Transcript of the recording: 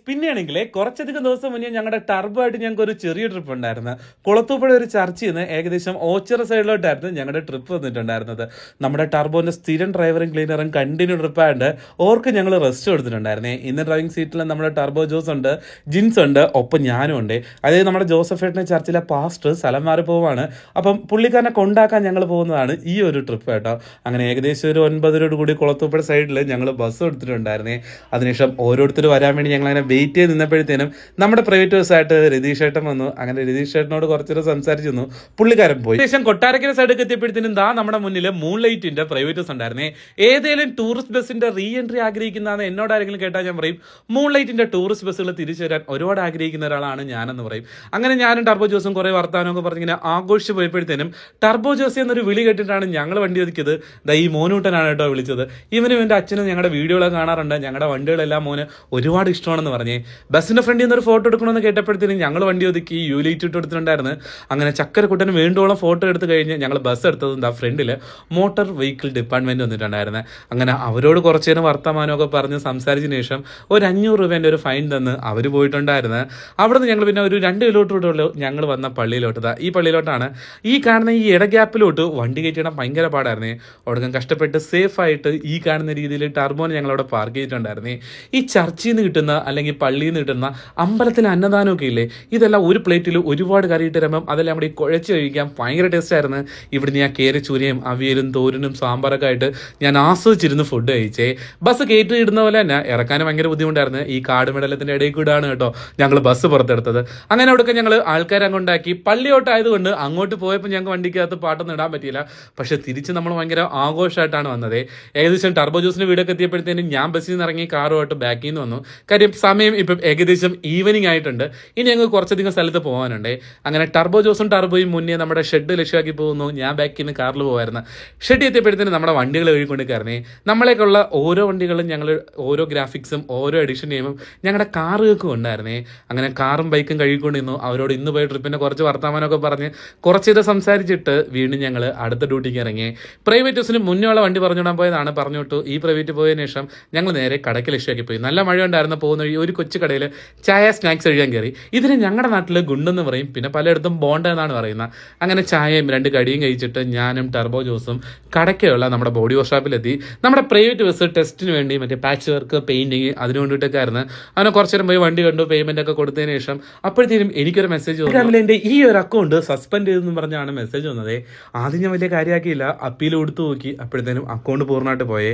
പിന്നെയാണെങ്കിലേ കുറച്ചധികം ദിവസം മുന്നേ ഞങ്ങളുടെ ടർബോ ആയിട്ട് ഞങ്ങൾക്ക് ഒരു ചെറിയ ട്രിപ്പ് ഉണ്ടായിരുന്നു. കുളത്തൂപ്പുഴ ഒരു ചർച്ചയിൽ നിന്ന് ഏകദേശം ഓച്ചിറ സൈഡിലോട്ടായിരുന്നു ഞങ്ങളുടെ ട്രിപ്പ് വന്നിട്ടുണ്ടായിരുന്നത്. നമ്മുടെ ടർബോന്റെ സ്ഥിരം ഡ്രൈവറും ക്ലീനറും കണ്ടിന്യൂ ട്രിപ്പായിട്ട് ഓർക്ക് ഞങ്ങൾ റെസ്റ്റ് കൊടുത്തിട്ടുണ്ടായിരുന്നേ. ഇന്ന് ഡ്രൈവിംഗ് സീറ്റിൽ നമ്മുടെ ടർബോ ജോസ് ഉണ്ട്, ജിൻസ് ഉണ്ട്, ഒപ്പം ഞാനും ഉണ്ട്. അതായത് നമ്മുടെ ജോസഫേട്ടനെ ചർച്ചിലെ പാസ്റ്റർ സ്ഥലം മാറി പോവാണ്. അപ്പം പുള്ളിക്കാരനെ കൊണ്ടാക്കാൻ ഞങ്ങൾ പോകുന്നതാണ് ഈ ഒരു ട്രിപ്പ് കേട്ടോ. അങ്ങനെ ഏകദേശം ഒരു 9 കൂടി കുളത്തൂപ്പുഴ സൈഡിൽ ഞങ്ങൾ ബസ് എടുത്തിട്ടുണ്ടായിരുന്നേ. അതിനുശേഷം ഓരോരുത്തർ വരാൻ വേണ്ടി ഞങ്ങൾ അങ്ങനെ വെയിറ്റ് ചെയ്ത് നിന്നപ്പോഴത്തേനും നമ്മുടെ പ്രൈവറ്റ് ബസ്സായിട്ട് രതീഷ് ഏട്ടൻ വന്നു. അങ്ങനെ രതീഷ് ഏട്ടനോട് കുറച്ചൊരു സംസാരിച്ചു നിന്നു. പുള്ളിക്കാരൻ പോയി. ശേഷം കൊട്ടാരക്കര സൈഡിൽ എത്തിയപ്പോഴത്തേനും നമ്മുടെ മുന്നിൽ മൂൺ ലൈറ്റിന്റെ പ്രൈവറ്റ് ബസ് ഉണ്ടായിരുന്നേ. ഏതെങ്കിലും ടൂറിസ്റ്റ് ബസ്സിന്റെ റീ എൻട്രി ആഗ്രഹിക്കുന്നതാണ് എന്നോട് ആരെങ്കിലും കേട്ടാൽ ഞാൻ പറയും മൂൺ ലൈറ്റിന്റെ ടൂറിസ്റ്റ് ബസ്സുകൾ തിരിച്ചു വരാൻ ഒരുപാട് ആഗ്രഹിക്കുന്ന ഒരാളാണ് ഞാനെന്ന് പറയും. അങ്ങനെ ഞാനും ടർബോ ജോസും കുറെ വർത്താനമൊക്കെ പറഞ്ഞിങ്ങനെ ആഘോഷിച്ച് പോയപ്പോഴത്തേനും ടർബോ ജോസ് എന്നൊരു വിളി കേട്ടിട്ടാണ് ഞങ്ങൾ വണ്ടി ഒതുക്കിയത്. ഈ മോനൂട്ടനാണ് കേട്ടോ വിളിച്ചത്. ഇവനും എൻ്റെ അച്ഛനും ഞങ്ങളുടെ വീഡിയോകളൊക്കെ കാണാറുണ്ട്, ഞങ്ങളുടെ വണ്ടികളെല്ലാം മോന് ഒരുപാട് ഇഷ്ടമാണെന്ന് പറഞ്ഞേ. ബസ്സിന്റെ ഫ്രണ്ടിൽ നിന്ന് ഒരു ഫോട്ടോ എടുക്കണമെന്ന് കേട്ടപ്പോഴത്തേനും ഞങ്ങൾ വണ്ടി ഒതുക്കി യൂലൈറ്റ് ഇട്ട് എടുത്തിട്ടുണ്ടായിരുന്നു. അങ്ങനെ ചക്കരക്കുട്ടന് വേണ്ടോളം ഫോട്ടോ എടുത്ത് കഴിഞ്ഞ് ഞങ്ങൾ ബസ് എടുത്തത് ഫ്രണ്ടിൽ മോട്ടോർ വെഹിക്കിൾ ഡിപ്പാർട്ട്മെന്റ് വന്നിട്ടുണ്ടായിരുന്നു. അങ്ങനെ അവരോട് കുറച്ചു നേരം വർത്തമാനമൊക്കെ പറഞ്ഞ് സംസാരിച്ചതിന് ശേഷം ഒരു 500 രൂപേൻ്റെ ഒരു ഫൈൻ തന്ന് അവർ പോയിട്ടുണ്ടായിരുന്നു. അവിടെ നിന്ന് ഞങ്ങൾ പിന്നെ ഒരു 2 കിലോമീറ്റർ ഞങ്ങൾ വന്ന പള്ളിയിലോട്ട്. ഈ പള്ളിയിലോട്ടാണ് ഈ കാണുന്ന ഈ ഇട ഗ്യാപ്പിലോട്ട് വണ്ടി കയറ്റിയിടാൻ ഭയങ്കര പാടായിരുന്നേ. അവിടെ കഷ്ടപ്പെട്ട് സേഫായിട്ട് ഈ കാണുന്ന രീതിയിൽ ടർബോനെ ഞങ്ങളവിടെ പാർക്ക് ചെയ്തിട്ടുണ്ടായിരുന്നേ. ഈ ചർച്ചിൽ നിന്ന് കിട്ടുന്ന അല്ലെങ്കിൽ പള്ളിയിൽ നിന്ന് കിട്ടുന്ന അമ്പലത്തിലെ അന്നദാനമൊക്കെ ഇല്ലേ, ഇതെല്ലാം ഒരു പ്ലേറ്റിൽ ഒരുപാട് കറിയിട്ട് തരുമ്പം അതെല്ലാം കൂടി കുഴച്ച് കഴിക്കാൻ ഭയങ്കര ടേസ്റ്റായിരുന്നു. ഇവിടുന്ന് ഞാൻ കേരച്ചൂരയും അവിയലും തോരനും സാമ്പാറൊക്കെ ആയിട്ട് ഞാൻ ആസ്വദിച്ചിരുന്ന് ഫുഡ് കഴിച്ചേ. ബസ് കയറ്റി ഇടുന്ന പോലെ തന്നെ ഇറക്കാനും ഭയങ്കര ബുദ്ധിമുട്ടായിരുന്നു. ഈ കാടുമെടലത്തിന്റെ ഇടയിൽ കൂടാണ് കേട്ടോ ഞങ്ങൾ ബസ് പുറത്തെടുത്തത്. അങ്ങനെ അവിടെയൊക്കെ ഞങ്ങൾ ആൾക്കാരെ അങ്ങോട്ടാക്കി. പള്ളിയോട്ടായതുകൊണ്ട് അങ്ങോട്ട് പോയപ്പോൾ ഞങ്ങൾക്ക് വണ്ടിക്കകത്ത് പാട്ടൊന്നും ഇടാൻ പറ്റിയില്ല. പക്ഷെ തിരിച്ച് നമ്മൾ ഭയങ്കര ആഘോഷമായിട്ടാണ് വന്നത്. ഏകദേശം ടർബോ ജ്യൂസിന്റെ വീടൊക്കെ എത്തിയപ്പോഴത്തേനും ഞാൻ ബസ്സിൽ നിന്ന് ഇറങ്ങി കാറുമായിട്ട് ബാക്കിൽ നിന്ന് വന്നു. കാര്യം സമയം ഇപ്പം ഏകദേശം ഈവനിങ് ആയിട്ടുണ്ട്. ഇനി ഞങ്ങൾക്ക് കുറച്ചധികം സ്ഥലത്ത് പോകാനുണ്ട്. അങ്ങനെ ടർബോ ജോസും ടർബോയും മുന്നേ നമ്മുടെ ഷെഡ് ലക്ഷ്യമാക്കി പോകുന്നു. ഞാൻ ബാക്കിൽ നിന്ന് കാറിൽ പോകുമായിരുന്നു. ഷെഡ് എത്തിയപ്പോഴത്തേനും നമ്മുടെ വണ്ടികൾ കഴുകിക്കൊണ്ട് കയറണേ. നമ്മളേക്കുള്ള ഓരോ വണ്ടികളും ഞങ്ങൾ ഓരോ ഗ്രാഫിക്സും ഓരോ എഡിഷൻ ചെയ്യുമ്പോൾ ഞങ്ങളുടെ കാറുകൾക്കും ഉണ്ടായിരുന്നേ. അങ്ങനെ കാറും ബൈക്കും കഴുകിക്കൊണ്ടിരുന്നു. അവരോട് ഇന്ന് പോയ ട്രിപ്പിൻ്റെ കുറച്ച് വർത്തമാനമൊക്കെ പറഞ്ഞ് കുറച്ചേരം സംസാരിച്ചിട്ട് വീണ്ടും ഞങ്ങൾ അടുത്ത ഡ്യൂട്ടിക്ക് ഇറങ്ങി. പ്രൈവറ്റ് ബസ്സിന് മുന്നേ ഉള്ള വണ്ടി പറഞ്ഞുവിടാൻ പോയതാണ്. പറഞ്ഞുവിട്ടു. ഈ പ്രൈവറ്റ് പോയതിനു ശേഷം ഞങ്ങൾ നേരെ കടയ്ക്ക് ലക്ഷ്യമാക്കി പോയി. നല്ല മഴ ഉണ്ടായിരുന്ന പോകുന്ന വഴി ഒരു കൊച്ചു കടയിൽ ചായ സ്നാക്സ് കഴിക്കാൻ കയറി. ഇതിന് ഞങ്ങളുടെ നാട്ടിൽ ഗുണ്ടെന്ന് പറയും, പിന്നെ പലയിടത്തും ബോണ്ട എന്നാണ് പറയുന്നത്. അങ്ങനെ ചായയും 2 കടിയും കഴിച്ചിട്ട് ഞാനും ടർബോ ജോസും കടയ്ക്കുള്ള നമ്മുടെ ബോഡി വർക്ക്ഷോപ്പിലെത്തി. നമ്മുടെ പ്രൈവറ്റ് ബസ് ടെസ്റ്റിന് വേണ്ടി മറ്റേ പാച്ച് വർക്ക് പെയിന്റിങ് അതിന് വേണ്ടിയിട്ടൊക്കെ ആയിരുന്നു. അങ്ങനെ കുറച്ചു നേരം പോയി വണ്ടി കണ്ടു, പേയ്മെന്റ് ഒക്കെ കൊടുത്തതിന് ശേഷം അപ്പോഴത്തേനും എനിക്കൊരു മെസ്സേജ് വന്നു. എൻ്റെ ഈ ഒരു അക്കൗണ്ട് സസ്പെൻഡ് ചെയ്തെന്ന് പറഞ്ഞാണ് മെസ്സേജ് വന്നത്. ആദ്യം ഞാൻ വലിയ കാര്യമാക്കിയില്ല, അപ്പീൽ കൊടുത്തു നോക്കി. അപ്പോഴത്തേനും അക്കൗണ്ട് പൂർണ്ണമായിട്ട് പോയേ.